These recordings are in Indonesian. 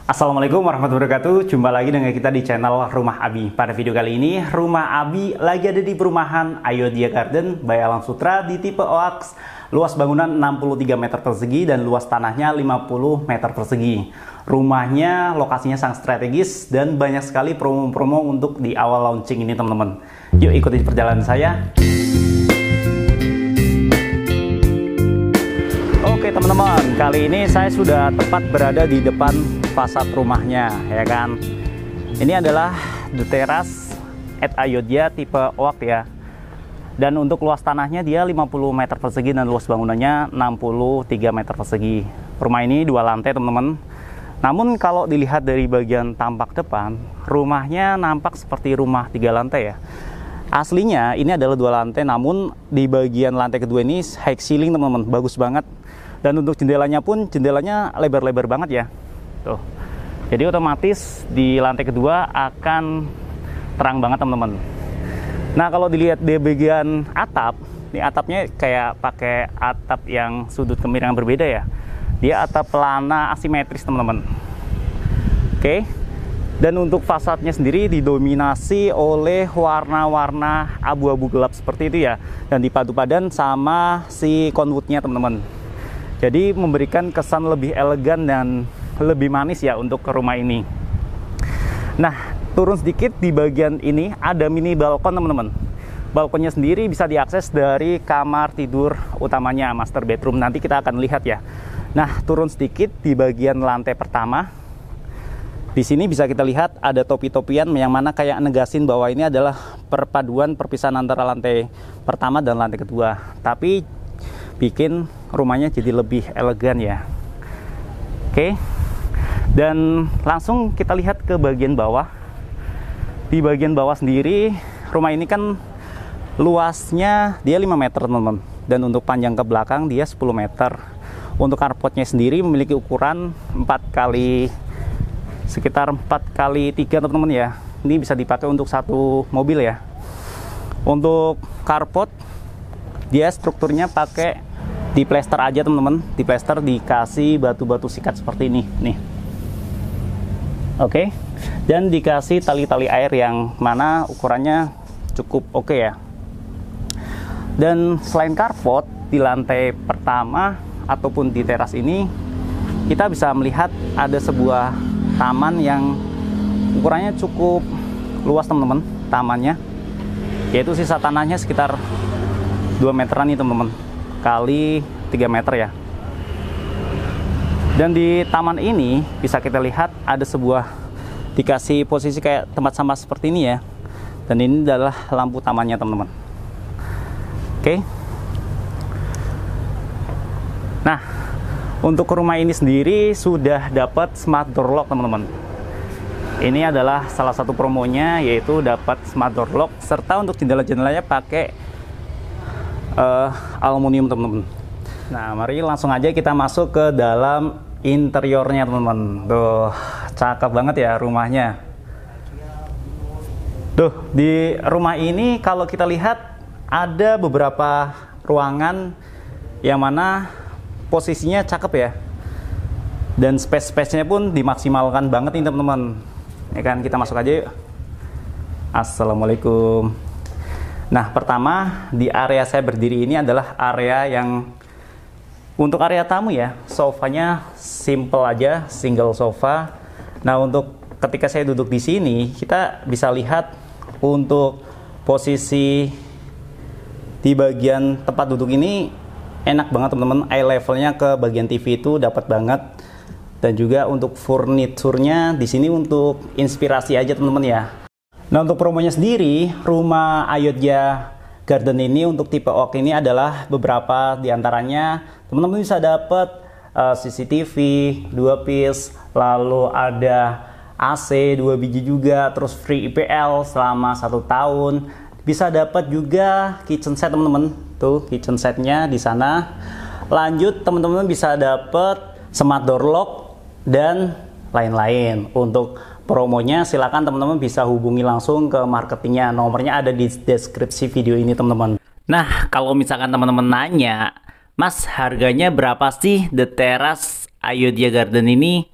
Assalamualaikum warahmatullahi wabarakatuh. Jumpa lagi dengan kita di channel Rumah Abi. Pada video kali ini, Rumah Abi lagi ada di perumahan Ayodhya Garden by Alam Sutra di tipe OAX. Luas bangunan 63 meter persegi dan luas tanahnya 50 meter persegi. Rumahnya lokasinya sangat strategis dan banyak sekali promo-promo untuk di awal launching ini, teman-teman. Yuk ikuti perjalanan saya. Oke teman-teman, kali ini saya sudah tepat berada di depan fasad rumahnya, ya kan. Ini adalah The Terrace at Ayodhya tipe OAK ya. Dan untuk luas tanahnya dia 50 meter persegi dan luas bangunannya 63 meter persegi. Rumah ini 2 lantai teman-teman. Namun kalau dilihat dari bagian tampak depan, rumahnya nampak seperti rumah 3 lantai ya. Aslinya ini adalah 2 lantai, namun di bagian lantai kedua ini high ceiling teman-teman, bagus banget. Dan untuk jendelanya pun, jendelanya lebar-lebar banget ya. Tuh. Jadi otomatis di lantai kedua akan terang banget teman-teman. Nah kalau dilihat di bagian atap, ini atapnya kayak pakai atap yang sudut kemiringan berbeda ya. Dia atap pelana asimetris teman-teman. Oke. Dan untuk fasadnya sendiri didominasi oleh warna-warna abu-abu gelap seperti itu ya. Dan dipadu padan sama si conwoodnya teman-teman. Jadi memberikan kesan lebih elegan dan lebih manis ya untuk ke rumah ini. Nah, turun sedikit di bagian ini ada mini balkon teman-teman. Balkonnya sendiri bisa diakses dari kamar tidur utamanya, master bedroom. Nanti kita akan lihat ya. Nah, turun sedikit di bagian lantai pertama. Di sini bisa kita lihat ada topi-topian yang mana kayak negasin bahwa ini adalah perpaduan perpisahan antara lantai pertama dan lantai kedua. Tapi bikin rumahnya jadi lebih elegan ya. Oke. Dan langsung kita lihat ke bagian bawah. Di bagian bawah sendiri, rumah ini kan luasnya dia 5 meter teman-teman. Dan untuk panjang ke belakang dia 10 meter. Untuk carportnya sendiri memiliki ukuran 4 kali sekitar 4 kali 3 teman-teman ya. Ini bisa dipakai untuk satu mobil ya. Untuk carport dia strukturnya pakai di plester aja teman-teman. Di plester dikasih batu-batu sikat seperti ini nih. Oke. Dan dikasih tali-tali air yang mana ukurannya cukup oke ya. Dan selain carport di lantai pertama ataupun di teras ini kita bisa melihat ada sebuah taman yang ukurannya cukup luas teman-teman, tamannya. Yaitu sisa tanahnya sekitar 2 meteran nih teman-teman, kali 3 meter ya. Dan di taman ini bisa kita lihat ada sebuah dikasih posisi kayak tempat sampah seperti ini ya. Dan ini adalah lampu tamannya teman-teman. Oke. Nah, untuk rumah ini sendiri sudah dapat smart door lock teman-teman. Ini adalah salah satu promonya, yaitu dapat smart door lock serta untuk jendela-jendelanya pakai aluminium teman-teman. Nah, mari langsung aja kita masuk ke dalam interiornya teman-teman. Tuh, cakep banget ya rumahnya. Tuh, di rumah ini kalau kita lihat ada beberapa ruangan yang mana posisinya cakep ya. Dan space-nya pun dimaksimalkan banget nih teman-teman. Ya kan, kita masuk aja yuk. Assalamualaikum. Nah, pertama di area saya berdiri ini adalah area yang untuk area tamu ya. Sofanya simple aja, single sofa. Nah, untuk ketika saya duduk di sini, kita bisa lihat untuk posisi di bagian tempat duduk ini enak banget teman-teman. Eye levelnya ke bagian TV itu dapat banget. Dan juga untuk furniturnya di sini untuk inspirasi aja teman-teman ya. Nah, untuk promonya sendiri, rumah Ayodhya Garden ini untuk tipe OAK ini adalah beberapa diantaranya teman-teman bisa dapat CCTV 2 piece, lalu ada AC 2 biji juga, terus free IPL selama 1 tahun. Bisa dapat juga kitchen set teman-teman. Tuh kitchen setnya di sana. Lanjut teman-teman bisa dapat smart door lock dan lain-lain. Untuk promonya silakan teman-teman bisa hubungi langsung ke marketingnya. Nomornya ada di deskripsi video ini teman-teman. Nah, kalau misalkan teman-teman nanya, Mas harganya berapa sih The Terrace Ayodhya Garden ini?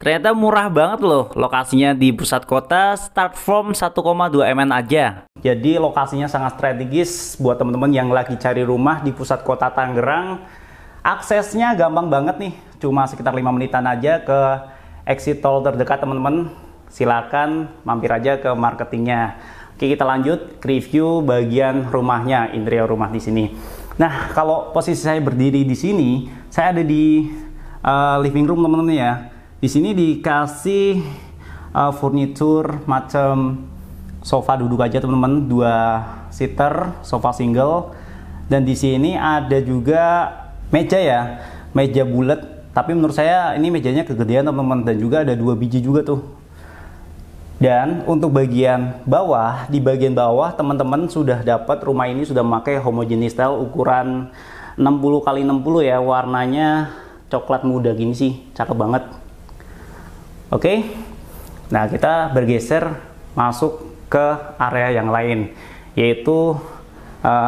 Ternyata murah banget loh, lokasinya di pusat kota, start from 1,2 MN aja. Jadi lokasinya sangat strategis buat teman-teman yang lagi cari rumah di pusat kota Tangerang. Aksesnya gampang banget nih, cuma sekitar 5 menitan aja ke exit tol terdekat teman-teman. Silakan mampir aja ke marketingnya. Oke, kita lanjut ke review bagian rumahnya, interior rumah di sini. Nah, kalau posisi saya berdiri di sini, saya ada di living room teman-teman ya. Di sini dikasih furniture macam sofa duduk aja teman-teman, 2 seater, sofa single. Dan di sini ada juga meja ya, meja bulat. Tapi menurut saya ini mejanya kegedean teman-teman, dan juga ada 2 biji juga tuh. Dan untuk bagian bawah, di bagian bawah teman-teman sudah dapat, rumah ini sudah memakai homogeneous style ukuran 60 x 60 ya, warnanya coklat muda gini sih, cakep banget. Oke, nah kita bergeser masuk ke area yang lain, yaitu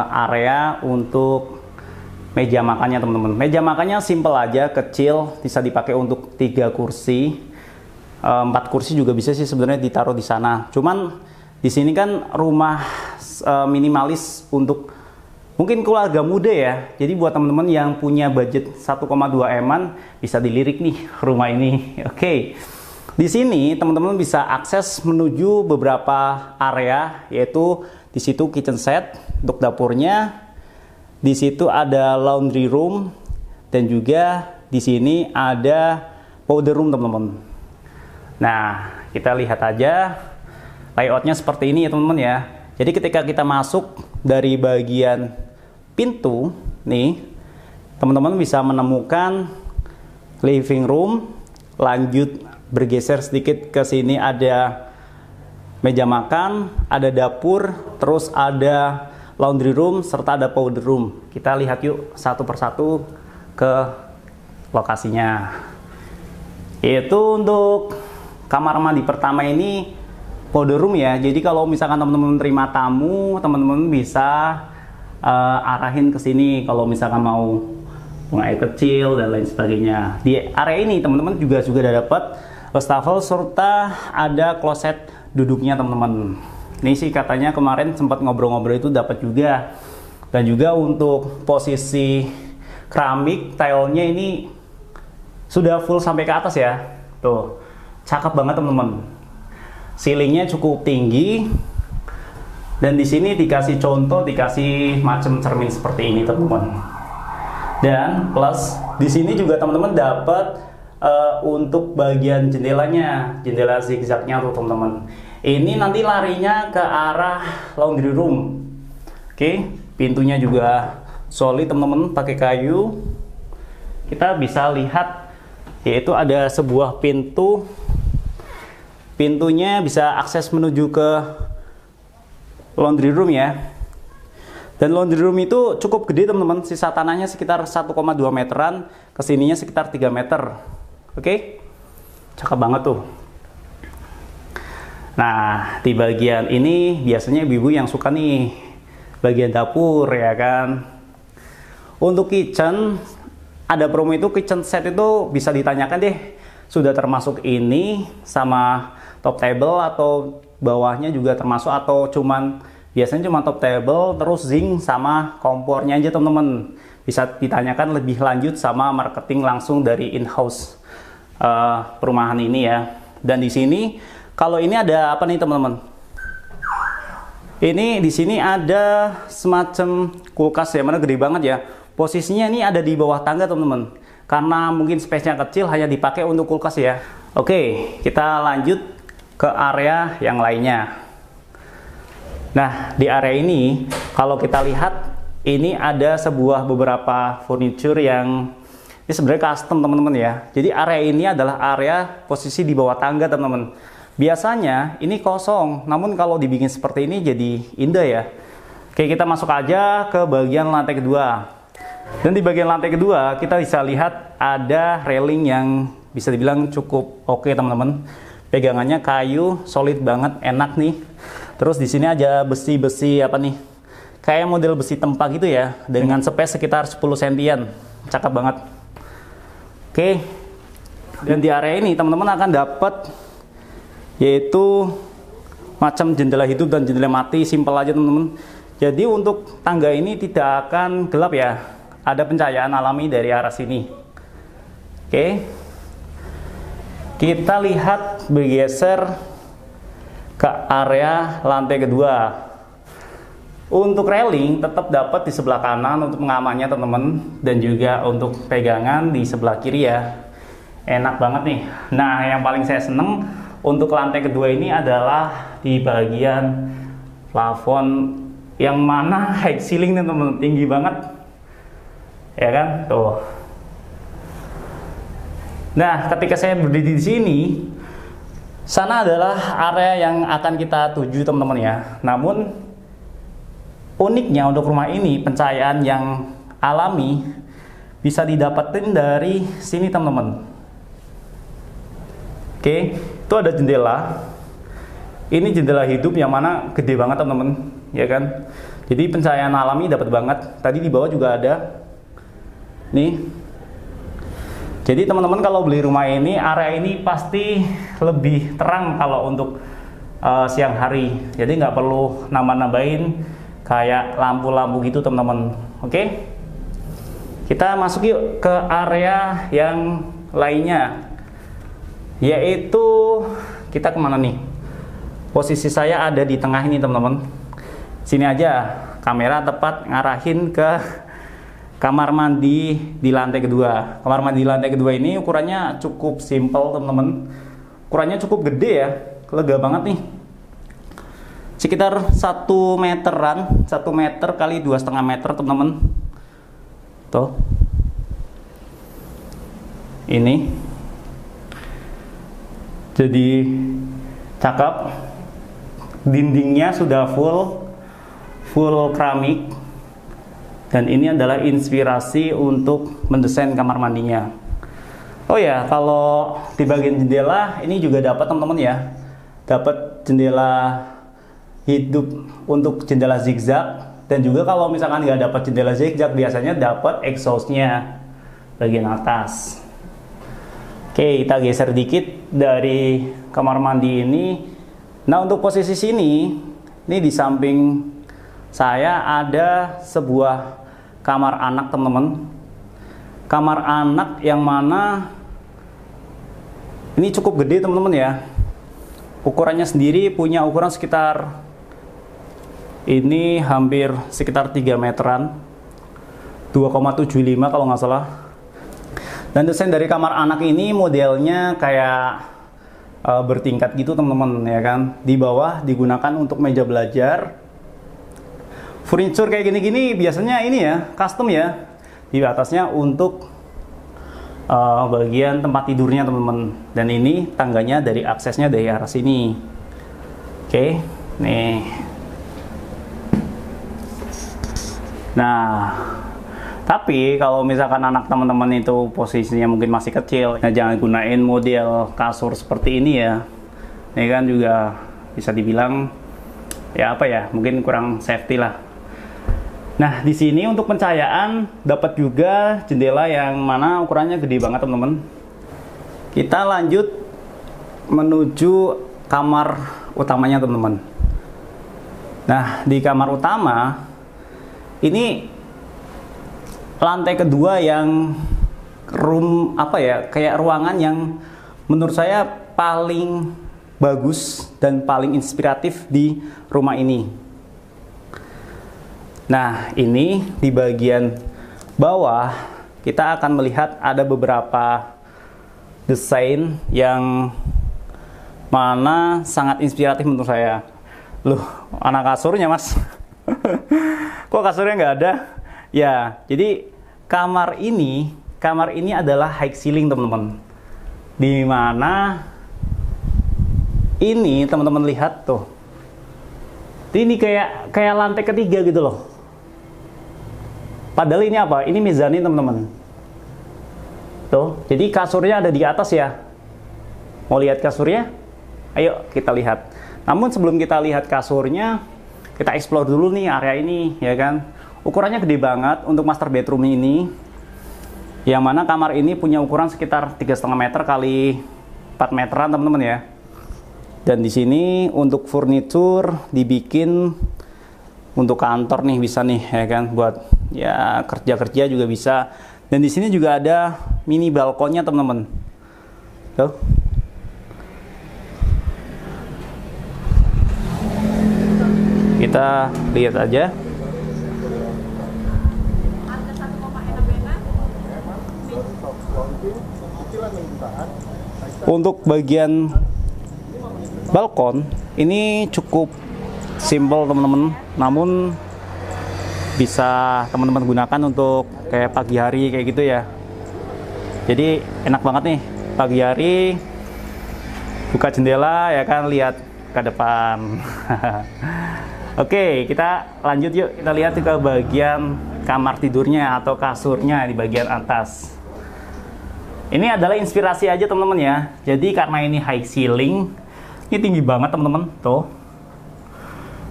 area untuk meja makannya teman-teman. Meja makannya simple aja, kecil, bisa dipakai untuk 3 kursi, 4 kursi juga bisa sih sebenarnya ditaruh di sana. Cuman di sini kan rumah minimalis untuk mungkin keluarga muda ya. Jadi buat teman-teman yang punya budget 1,2 M-an bisa dilirik nih rumah ini. Oke. Di sini teman-teman bisa akses menuju beberapa area, yaitu di situ kitchen set untuk dapurnya, di situ ada laundry room, dan juga di sini ada powder room teman-teman. Nah, kita lihat aja layoutnya seperti ini ya teman-teman ya. Jadi ketika kita masuk dari bagian pintu nih, teman-teman bisa menemukan living room. Lanjut bergeser sedikit ke sini ada meja makan, ada dapur, terus ada laundry room, serta ada powder room. Kita lihat yuk satu persatu ke lokasinya. Yaitu untuk kamar mandi pertama ini powder room ya. Jadi kalau misalkan teman-teman terima tamu, teman-teman bisa arahin ke sini kalau misalkan mau buang air kecil dan lain sebagainya. Di area ini teman-teman juga ada dapat wastafel serta ada kloset duduknya teman-teman. Ini sih katanya kemarin sempat ngobrol-ngobrol itu dapat juga. Dan juga untuk posisi keramik tilenya ini sudah full sampai ke atas ya. Tuh, cakep banget teman-teman. Ceilingnya cukup tinggi. Dan di sini dikasih contoh, dikasih macam cermin seperti ini teman-teman. Dan plus di sini juga teman-teman dapat untuk bagian jendelanya, jendela zigzagnya tuh teman-teman. Ini nanti larinya ke arah laundry room. Oke, pintunya juga solid teman-teman, pakai kayu. Kita bisa lihat yaitu ada sebuah pintu. Pintunya bisa akses menuju ke laundry room ya. Dan laundry room itu cukup gede teman-teman, sisa tanahnya sekitar 1,2 meteran, kesininya sekitar 3 meter. Oke, cakep banget tuh. Nah, di bagian ini biasanya ibu-ibu yang suka nih, bagian dapur ya kan. Untuk kitchen, ada promo itu kitchen set itu bisa ditanyakan deh, sudah termasuk ini sama top table atau bawahnya juga termasuk, atau biasanya cuma top table terus zinc sama kompornya aja teman-teman. Bisa ditanyakan lebih lanjut sama marketing langsung dari in-house perumahan ini ya. Dan di sini kalau ini ada apa nih teman-teman? Ini di sini ada semacam kulkas ya, mana gede banget ya. Posisinya ini ada di bawah tangga teman-teman. Karena mungkin space-nya kecil, hanya dipakai untuk kulkas ya. Oke, kita lanjut ke area yang lainnya. Nah, di area ini kalau kita lihat ini ada beberapa furniture yang ini sebenarnya custom teman-teman ya. Jadi area ini adalah area posisi di bawah tangga teman-teman. Biasanya ini kosong, namun kalau dibikin seperti ini jadi indah ya. Oke, kita masuk aja ke bagian lantai kedua. Dan di bagian lantai kedua kita bisa lihat ada railing yang bisa dibilang cukup oke teman-teman. Pegangannya kayu, solid banget, enak nih. Terus di sini aja besi-besi apa nih? Kayak model besi tempa gitu ya, dengan space sekitar 10 sentian. Cakep banget. Oke. Dan di area ini teman-teman akan dapat yaitu macam jendela hidup dan jendela mati, simpel aja teman-teman. Jadi untuk tangga ini tidak akan gelap ya, ada pencahayaan alami dari arah sini. Oke, kita lihat bergeser ke area lantai kedua. Untuk railing tetap dapat di sebelah kanan untuk pengamannya teman-teman, dan juga untuk pegangan di sebelah kiri ya. Enak banget nih. Nah, yang paling saya seneng untuk lantai kedua ini adalah di bagian plafon, yang mana high ceiling nih teman-teman, tinggi banget ya kan tuh. Nah, ketika saya berdiri di sini, sana adalah area yang akan kita tuju teman-teman ya. Namun uniknya untuk rumah ini, pencahayaan yang alami bisa didapetin dari sini teman-teman. Oke, itu ada jendela. Ini jendela hidup yang mana gede banget teman-teman, ya kan? Jadi pencahayaan alami dapat banget. Tadi di bawah juga ada. Nih. Jadi teman-teman kalau beli rumah ini, area ini pasti lebih terang kalau untuk siang hari. Jadi nggak perlu nambah-nambahin kayak lampu-lampu gitu teman-teman. Oke? Kita masuk yuk ke area yang lainnya. Yaitu kita kemana nih? Posisi saya ada di tengah ini teman-teman. Sini aja kamera tepat ngarahin ke kamar mandi di lantai kedua. Kamar mandi di lantai kedua ini ukurannya cukup simple teman-teman. Ukurannya cukup gede ya, lega banget nih. Sekitar 1 meteran, 1 meter kali 2,5 meter teman-teman. Tuh. Ini. Jadi cakep. Dindingnya sudah full keramik, dan ini adalah inspirasi untuk mendesain kamar mandinya. Oh ya, kalau di bagian jendela ini juga dapat teman-teman ya, dapat jendela hidup untuk jendela zigzag, dan juga kalau misalkan nggak dapat jendela zigzag biasanya dapat exhaustnya bagian atas. Oke, kita geser dikit dari kamar mandi ini. Nah, untuk posisi sini, ini di samping saya ada sebuah kamar anak teman-teman. Kamar anak yang mana ini cukup gede teman-teman ya. Ukurannya sendiri punya ukuran sekitar, ini hampir sekitar 3 meteran, 2,75 kalau nggak salah. Dan desain dari kamar anak ini modelnya kayak bertingkat gitu teman-teman ya kan. Di bawah digunakan untuk meja belajar. Furniture kayak gini-gini biasanya ini ya custom ya. Di atasnya untuk bagian tempat tidurnya teman-teman. Dan ini tangganya dari aksesnya dari arah sini. Oke, nih. Nah, tapi kalau misalkan anak teman-teman itu posisinya mungkin masih kecil, nah jangan gunain model kasur seperti ini ya. Ini kan juga bisa dibilang ya apa ya, mungkin kurang safety lah. Nah, di sini untuk pencahayaan dapat juga jendela yang mana ukurannya gede banget teman-teman. Kita lanjut menuju kamar utamanya teman-teman. Nah, di kamar utama ini lantai kedua yang room apa ya, kayak ruangan yang menurut saya paling bagus dan paling inspiratif di rumah ini. Nah, ini di bagian bawah kita akan melihat ada beberapa desain yang mana sangat inspiratif menurut saya. Loh, anak kasurnya mas. Kok kasurnya nggak ada? Ya, jadi kamar ini adalah high ceiling teman-teman. Di mana ini teman-teman lihat tuh. Ini kayak lantai ketiga gitu loh. Padahal ini apa? Ini mezanin teman-teman. Tuh, jadi kasurnya ada di atas ya. Mau lihat kasurnya? Ayo kita lihat. Namun sebelum kita lihat kasurnya, kita explore dulu nih area ini ya kan. Ukurannya gede banget untuk master bedroom ini. Yang mana kamar ini punya ukuran sekitar 3,5 meter kali 4 meteran teman-teman ya. Dan di sini untuk furnitur dibikin untuk kantor nih, bisa nih ya kan, buat ya kerja-kerja juga bisa. Dan di sini juga ada mini balkonnya teman-teman. Tuh. Kita lihat aja. Untuk bagian balkon ini cukup simple teman-teman, namun bisa teman-teman gunakan untuk kayak pagi hari kayak gitu ya. Jadi enak banget nih pagi hari buka jendela ya kan, lihat ke depan. Oke, kita lanjut yuk, kita lihat ke bagian kamar tidurnya atau kasurnya di bagian atas. Ini adalah inspirasi aja teman-teman ya. Jadi karena ini high ceiling, ini tinggi banget teman-teman, tuh.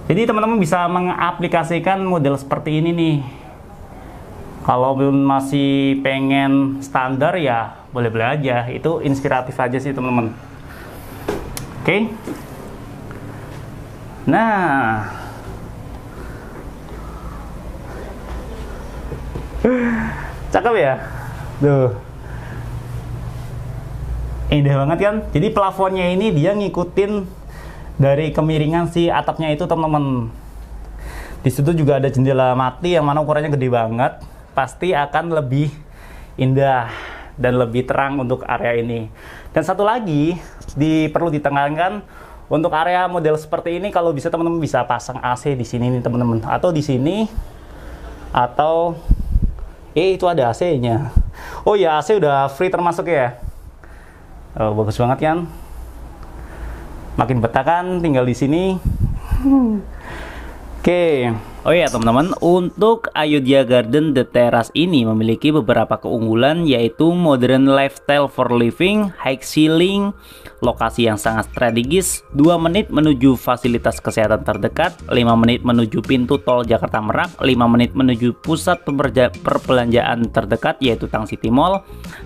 Jadi teman-teman bisa mengaplikasikan model seperti ini nih. Kalau masih pengen standar ya boleh-boleh aja. Itu inspiratif aja sih teman-teman. Oke. Nah, cakep ya, tuh. Indah banget kan. Jadi plafonnya ini dia ngikutin dari kemiringan si atapnya itu teman-teman. Di situ juga ada jendela mati yang mana ukurannya gede banget. Pasti akan lebih indah dan lebih terang untuk area ini. Dan satu lagi perlu ditekankan, untuk area model seperti ini kalau bisa teman-teman bisa pasang AC di sini nih teman-teman, atau di sini, atau itu ada AC-nya. Oh ya, AC udah free termasuk ya. Oh, bagus banget kan? Makin betah kan tinggal di sini. Oke. Oh ya teman-teman, untuk Ayodhya Garden The Terrace ini memiliki beberapa keunggulan, yaitu modern lifestyle for living, high ceiling, lokasi yang sangat strategis, 2 menit menuju fasilitas kesehatan terdekat, 5 menit menuju pintu tol Jakarta Merak, 5 menit menuju pusat perbelanjaan terdekat yaitu Tang City Mall,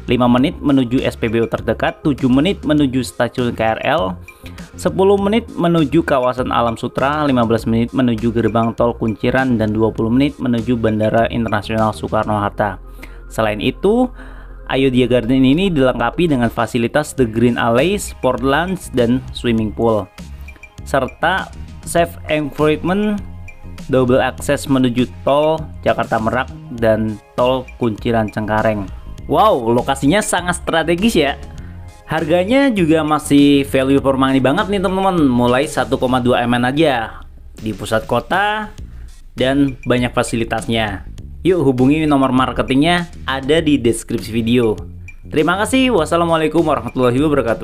5 menit menuju SPBU terdekat, 7 menit menuju stasiun KRL, 10 menit menuju kawasan Alam Sutra, 15 menit menuju gerbang tol Kunciran, dan 20 menit menuju Bandara Internasional Soekarno-Hatta. Selain itu, Ayodhya Garden ini dilengkapi dengan fasilitas The Green Alley, sport lounge, dan swimming pool, serta safe environment, double access menuju tol Jakarta Merak dan tol Kunciran Cengkareng. Wow, lokasinya sangat strategis ya. Harganya juga masih value for money banget nih teman-teman, mulai 1,2 M aja di pusat kota dan banyak fasilitasnya. Yuk hubungi nomor marketingnya, ada di deskripsi video. Terima kasih. Wassalamualaikum warahmatullahi wabarakatuh.